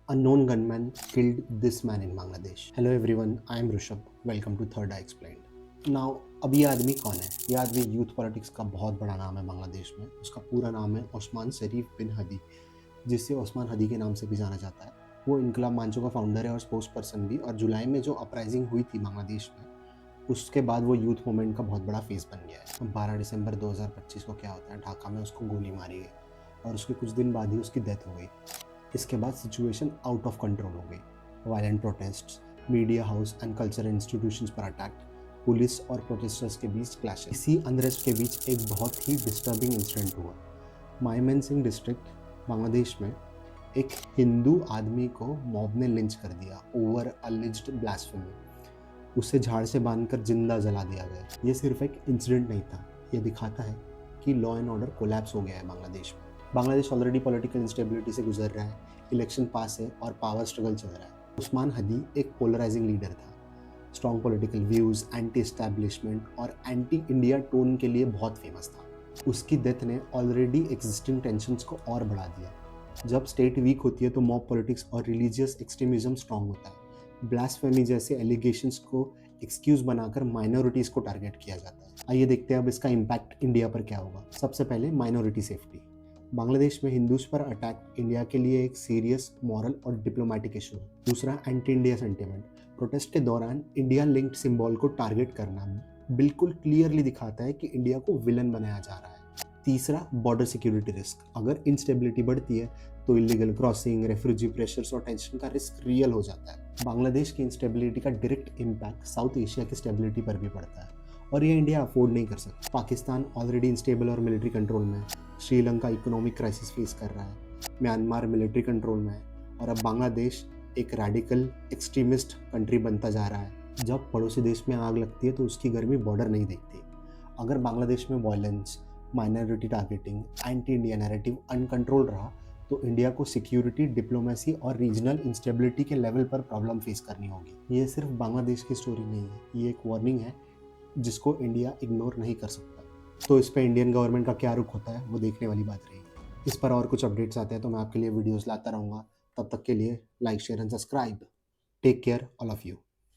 Unknown gunman killed this man in Bangladesh. Hello everyone, I am Rishabh. Welcome to Third Eye Explained. Now, अब ये आदमी कौन है? ये आदमी यूथ पॉलिटिक्स का बहुत बड़ा नाम है बांग्लादेश में. उसका पूरा नाम है ओस्मान शरीफ बिन हदी, जिससे ओस्मान हदी के नाम से भी जाना जाता है. वो इनकलाब मंचो का फाउंडर है और स्पोक्स पर्सन भी. और जुलाई में जो अपराइजिंग हुई थी बांग्लादेश में, उसके बाद वो यूथ मूवमेंट का बहुत बड़ा फेस बन गया है. 12 दिसंबर 2025 को क्या होता है, ढाका में उसको गोली मारी गई और उसके कुछ दिन बाद ही उसकी डेथ हो गई. इसके बाद सिचुएशन आउट ऑफ कंट्रोल हो गई. Violent protests, media house and cultural institutions पर अटैक, पुलिस और प्रोटेस्टर्स के बीच क्लैशेस. इसी अनरेस्ट के बीच एक बहुत ही डिस्टर्बिंग इंसिडेंट हुआ. मायमेनसिंह डिस्ट्रिक्ट बांग्लादेश में एक हिंदू आदमी को मॉब ने लिंच कर दिया ओवर अलिज्ड ब्लास्फेमी. उसे झाड़ से बांधकर जिंदा जला दिया गया. ये सिर्फ एक इंसिडेंट नहीं था, ये दिखाता है कि लॉ एंड ऑर्डर कोलैप्स हो गया है बांग्लादेश में. बांग्लादेश ऑलरेडी पॉलिटिकल इंस्टेबिलिटी से गुजर रहा है, इलेक्शन पास है और पावर स्ट्रगल चल रहा है. उस्मान हदी एक पोलराइजिंग लीडर था. Strong political views, anti establishment और एंटी इंडिया टोन के लिए बहुत फेमस था. उसकी डेथ ने ऑलरेडी एग्जिस्टिंग टेंशंस को और बढ़ा दिया. जब स्टेट वीक होती है तो मॉब पॉलिटिक्स और रिलीजियस एक्सट्रीमिज्म स्ट्रॉन्ग होता है. ब्लास्फेमी जैसे एलिगेशंस को एक्सक्यूज बनाकर माइनॉरिटीज़ को टारगेट किया जाता है. आइए देखते हैं अब इसका इम्पैक्ट इंडिया पर क्या होगा. सबसे पहले माइनॉरिटी सेफ्टी. बांग्लादेश में हिंदूज पर अटैक इंडिया के लिए एक सीरियस मॉरल और डिप्लोमेटिक इशू है. दूसरा, एंटी इंडिया सेंटिमेंट. प्रोटेस्ट के दौरान इंडिया लिंक्ड सिंबल को टारगेट करना बिल्कुल क्लियरली दिखाता है कि इंडिया को विलन बनाया जा रहा है. तीसरा, बॉर्डर सिक्योरिटी रिस्क. अगर इंस्टेबिलिटी बढ़ती है तो इलीगल क्रॉसिंग, रेफ्यूजी प्रेशर्स और टेंशन का रिस्क रियल हो जाता है. बांग्लादेश की इंस्टेबिलिटी का डायरेक्ट इम्पैक्ट साउथ एशिया की स्टेबिलिटी पर भी पड़ता है और ये इंडिया अफोर्ड नहीं कर सकता. पाकिस्तान ऑलरेडी इंस्टेबल और मिलिट्री कंट्रोल में है. श्रीलंका इकोनॉमिक क्राइसिस फेस कर रहा है. म्यांमार मिलिट्री कंट्रोल में है और अब बांग्लादेश एक रेडिकल एक्सट्रीमिस्ट कंट्री बनता जा रहा है. जब पड़ोसी देश में आग लगती है तो उसकी गर्मी बॉर्डर नहीं देखती. अगर बांग्लादेश में violence, minority targeting, anti India narrative uncontrol रहा तो इंडिया को सिक्योरिटी, डिप्लोमेसी और रीजनल इंस्टेबिलिटी के लेवल पर प्रॉब्लम फेस करनी होगी. ये सिर्फ बांग्लादेश की स्टोरी नहीं है, ये एक वार्निंग है जिसको इंडिया इग्नोर नहीं कर सकता. तो इस पर इंडियन गवर्नमेंट का क्या रुख होता है वो देखने वाली बात रहेगी. इस पर और कुछ अपडेट्स आते हैं तो मैं आपके लिए वीडियोस लाता रहूँगा. तब तक के लिए like, share and subscribe. Take care all of you.